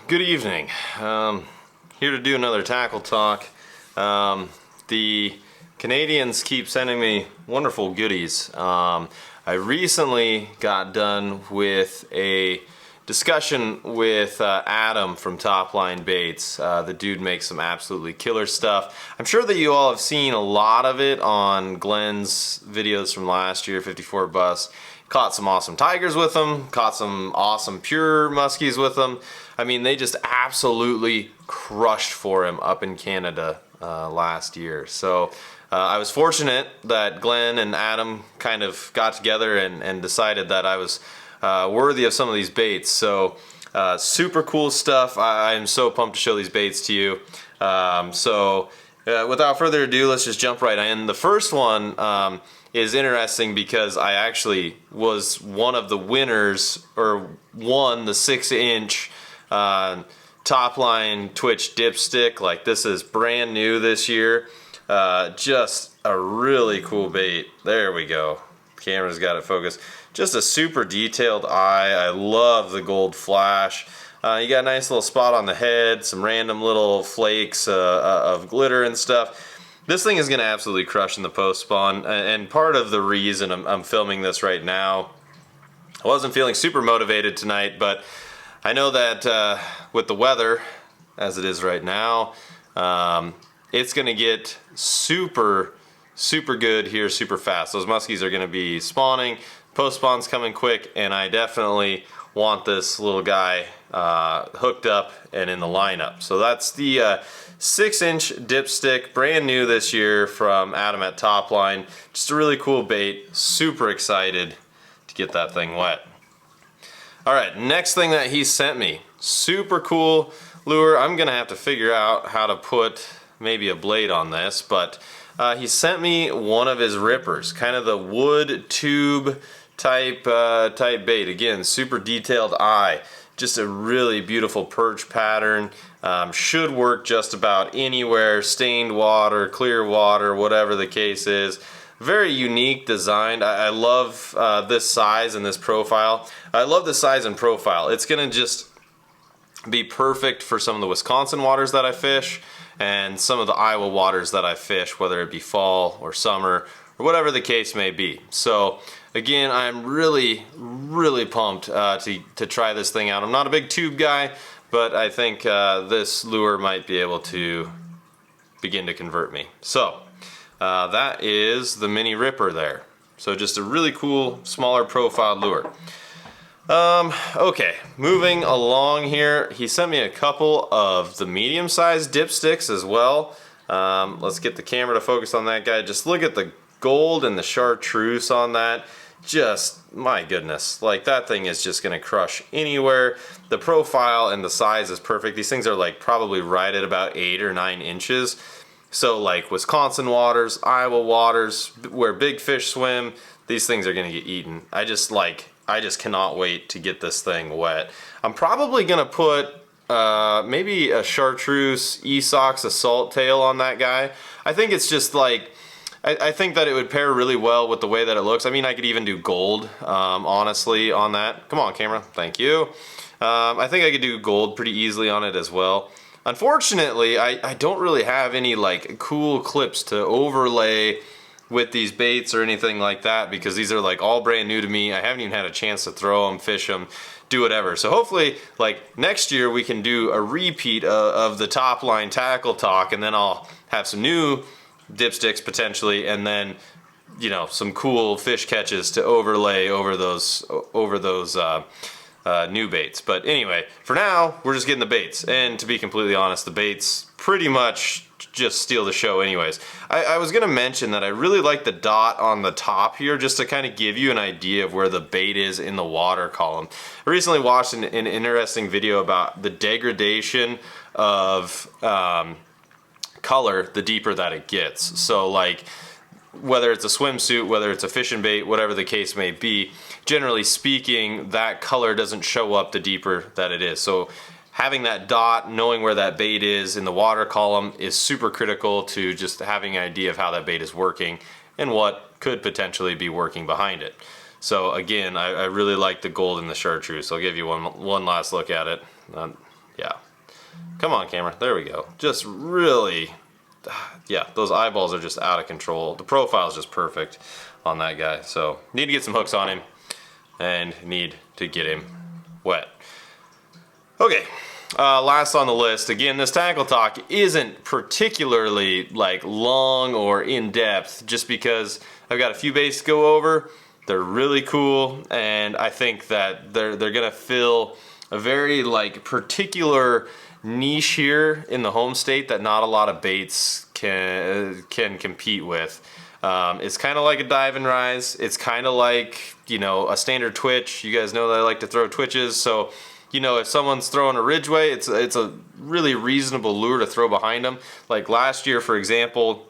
Good evening. Here to do another tackle talk. The Canadians keep sending me wonderful goodies. I recently got done with a discussion with Adam from Top Line Baits. The dude makes some absolutely killer stuff. I'm sure that you all have seen a lot of it on Glenn's videos from last year, 54 Bus. Caught some awesome tigers with them, caught some awesome pure muskies with them. I mean, they just absolutely crushed for him up in Canada last year. So I was fortunate that Glenn and Adam kind of got together and decided that I was worthy of some of these baits. So super cool stuff. I'm so pumped to show these baits to you. Without further ado, let's just jump right in. The first one is interesting because I actually was one of the winners, or won the 6-inch Top Line Twitch Dipstick. Like, this is brand new this year. Just a really cool bait. There we go. Camera's got it focused. Just a super detailed eye. I love the gold flash. You got a nice little spot on the head, some random little flakes of glitter and stuff. This thing is going to absolutely crush in the post spawn, and part of the reason I'm filming this right now, I wasn't feeling super motivated tonight, but I know that with the weather as it is right now, it's going to get super good here super fast. Those muskies are going to be spawning, post spawn's coming quick, and I definitely want this little guy hooked up and in the lineup. So that's the 6-inch dipstick, brand new this year from Adam at Top Line. Just a really cool bait. Super excited to get that thing wet. Alright, next thing that he sent me. Super cool lure. I'm gonna have to figure out how to put maybe a blade on this, but he sent me one of his rippers, kind of the wood tube type bait. Again, super detailed eye. Just a really beautiful perch pattern. Should work just about anywhere. Stained water, clear water, whatever the case is. Very unique design. I love this size and this profile. I love the size and profile. It's gonna just be perfect for some of the Wisconsin waters that I fish and some of the Iowa waters that I fish, whether it be fall or summer or whatever the case may be. So again, I'm really pumped to try this thing out. I'm not a big tube guy, but I think this lure might be able to begin to convert me. So that is the mini ripper there. So just a really cool, smaller profile lure. Okay, moving along here, he sent me a couple of the medium-sized dipsticks as well. Let's get the camera to focus on that guy. Just look at the gold and the chartreuse on that. Just, my goodness, like, that thing is just gonna crush anywhere. The profile and the size is perfect. These things are like probably right at about 8 or 9 inches. So like Wisconsin waters, Iowa waters, where big fish swim, these things are gonna get eaten. I just cannot wait to get this thing wet. I'm probably gonna put maybe a chartreuse Esox assault tail on that guy. I think it's just like, I think that it would pair really well with the way that it looks. I mean, I could even do gold, honestly, on that. Come on, camera. Thank you. I think I could do gold pretty easily on it as well. Unfortunately, I don't really have any like cool clips to overlay with these baits or anything like that, because these are like all brand new to me. I haven't even had a chance to throw them, fish them, do whatever. So hopefully, like, next year we can do a repeat of the Top Line Tackle talk, and then I'll have some new dipsticks potentially, and then, you know, some cool fish catches to overlay over those new baits. But anyway, for now, we're just getting the baits, and to be completely honest, the baits pretty much just steal the show anyways. I was gonna mention that I really like the dot on the top here, just to kind of give you an idea of where the bait is in the water column. I recently watched an interesting video about the degradation of color the deeper that it gets. So like, whether it's a swimsuit, whether it's a fishing bait, whatever the case may be, generally speaking, that color doesn't show up the deeper that it is. So having that dot, knowing where that bait is in the water column, is super critical to just having an idea of how that bait is working and what could potentially be working behind it. So again, I really like the gold and the chartreuse. I'll give you one last look at it. Yeah. Come on, camera. There we go. Just really, yeah, those eyeballs are just out of control. The profile is just perfect on that guy. So need to get some hooks on him and need to get him wet. Okay, last on the list. Again, this tackle talk isn't particularly like long or in-depth, just because I've got a few baits to go over. They're really cool, and I think that they're gonna fill a very like particular niche here in the home state that not a lot of baits can compete with. It's kind of like a dive and rise. It's kind of like, you know, a standard twitch. You guys know that I like to throw twitches, so you know, if someone's throwing a Ridgway, it's a really reasonable lure to throw behind them. Like last year, for example,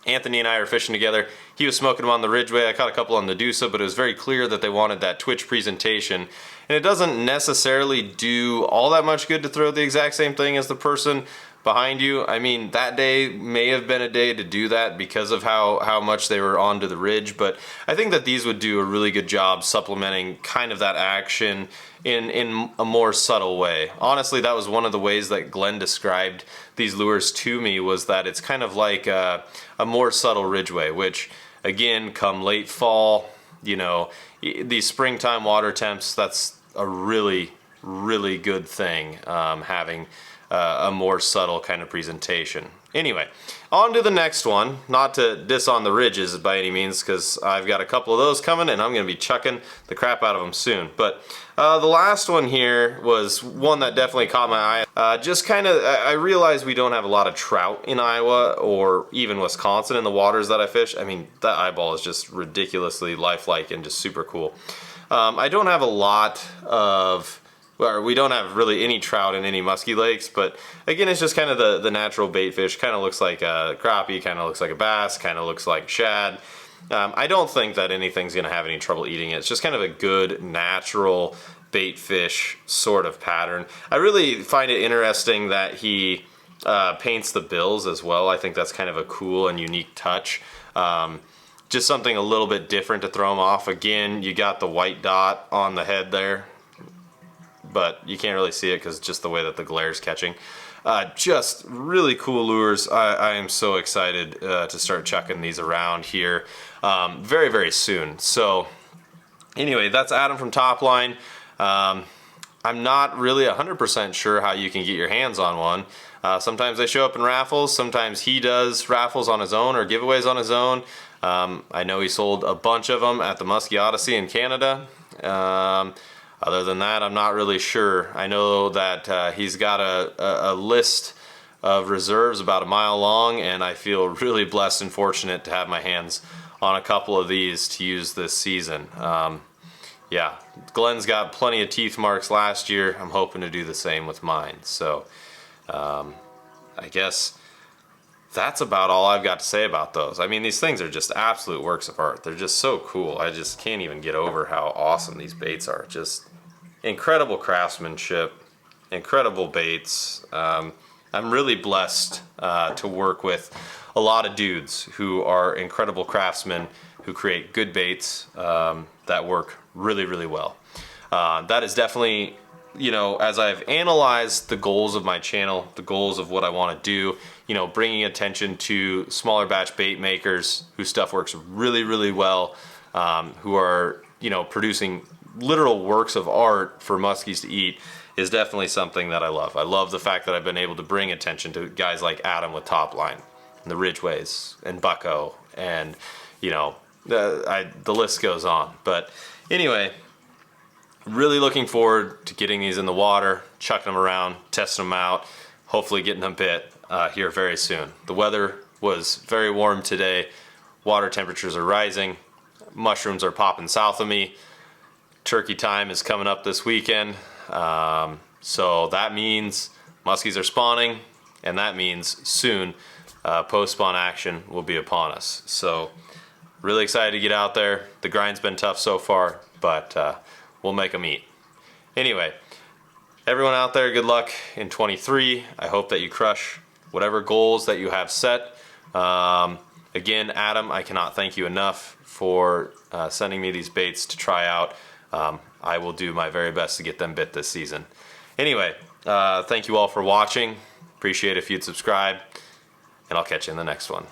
Anthony and I were fishing together. He was smoking them on the Ridgway. I caught a couple on the Deusa, but it was very clear that they wanted that twitch presentation. And it doesn't necessarily do all that much good to throw the exact same thing as the person behind you. I mean, that day may have been a day to do that because of how much they were onto the ridge, but I think that these would do a really good job supplementing kind of that action in a more subtle way. Honestly, that was one of the ways that Glenn described these lures to me, was that it's kind of like a more subtle Ridgway, which again, come late fall, you know, these springtime water temps, that's a really, really good thing, having a more subtle kind of presentation. Anyway, on to the next one. Not to diss on the ridges by any means, because I've got a couple of those coming and I'm going to be chucking the crap out of them soon. But the last one here was one that definitely caught my eye. Just kind of, I realize we don't have a lot of trout in Iowa or even Wisconsin in the waters that I fish. I mean, that eyeball is just ridiculously lifelike and just super cool. I don't have a lot of, well, we don't have really any trout in any musky lakes, but again, it's just kind of the natural bait fish. Kind of looks like a crappie, kind of looks like a bass, kind of looks like shad. I don't think that anything's gonna have any trouble eating it. It's just kind of a good natural bait fish sort of pattern. I really find it interesting that he paints the bills as well. I think that's kind of a cool and unique touch. Just something a little bit different to throw them off. Again, you got the white dot on the head there, but you can't really see it because just the way that the glare's catching. Just really cool lures. I am so excited to start chucking these around here very, very soon. So anyway, that's Adam from Topline. I'm not really 100% sure how you can get your hands on one. Sometimes they show up in raffles. Sometimes he does raffles on his own or giveaways on his own. I know he sold a bunch of them at the Musky Odyssey in Canada. Other than that, I'm not really sure. I know that he's got a list of reserves about a mile long, and I feel really blessed and fortunate to have my hands on a couple of these to use this season. Yeah, Glenn's got plenty of teeth marks last year. I'm hoping to do the same with mine. So I guess that's about all I've got to say about those. I mean, these things are just absolute works of art. They're just so cool. I just can't even get over how awesome these baits are. Just incredible craftsmanship, incredible baits. I'm really blessed to work with a lot of dudes who are incredible craftsmen who create good baits that work really, really well. That is definitely, you know, as I've analyzed the goals of my channel, the goals of what I want to do, you know, bringing attention to smaller batch bait makers whose stuff works really, really well, who are, you know, producing literal works of art for muskies to eat, is definitely something that I love. I love the fact that I've been able to bring attention to guys like Adam with Topline, and the Ridgeways, and Bucko, and, you know, the list goes on. But anyway, really looking forward to getting these in the water, chucking them around, testing them out, hopefully getting them bit here very soon. The weather was very warm today. Water temperatures are rising. Mushrooms are popping south of me. Turkey time is coming up this weekend. So that means muskies are spawning, and that means soon post-spawn action will be upon us. So really excited to get out there. The grind's been tough so far, but we'll make them eat. Anyway, everyone out there, good luck in 23. I hope that you crush whatever goals that you have set. Again, Adam, I cannot thank you enough for sending me these baits to try out. I will do my very best to get them bit this season. Anyway, Thank you all for watching. Appreciate it if you'd subscribe, and I'll catch you in the next one.